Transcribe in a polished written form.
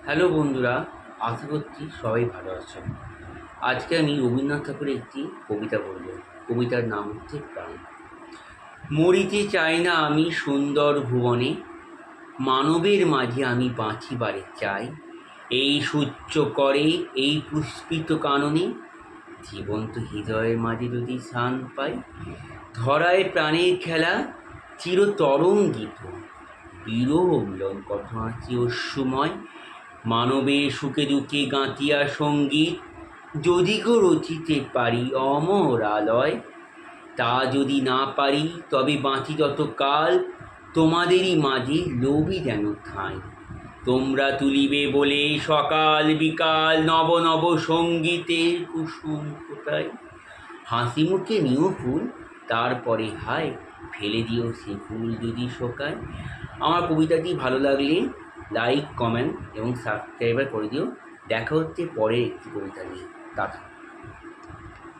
Hello বন্ধুরা, আশা করছি সবাই ভালো আছেন। আজকে আমি রবীন্দ্রনাথ ঠাকুরের একটি কবিতা বলব। কবিতার নাম হচ্ছে প্রাণ। মরিতে চাই না আমি সুন্দর ভুবনে, মানবের মাঝে আমি বাঁচিবারে চাই। এই সূর্য করে এই পুষ্পিত কাননে, জীবন্ত হৃদয়ের মাঝে যদি স্থান পাই। ধরায় প্রাণের খেলা চিরতরঙ্গিত, বিরহ মিলন কত আঁচি অশ্রুময়। মানবের সুখে দুঃখে গাঁথিয়া সঙ্গীত, যদি গো রচিতে পারি অমর আলয়। তা যদি না পারি তবে বাঁচি যতকাল, তোমাদেরই মাঝে লবি যেন ঠাঁই। তোমরা তুলিবে বলে সকাল বিকাল নব নব সঙ্গীতের কুসুম ফোটাই। হাসি মুখে নিও ফুল, তারপরে হায় ফেলে দিও সে ফুল যদি শোকায়। আমার কবিতাটি ভালো লাগলে লাইক, কমেন্ট এবং সাবস্ক্রাইবার করে দিও। দেখা হচ্ছে পরের একটি কবিতা নিয়ে। টাটা।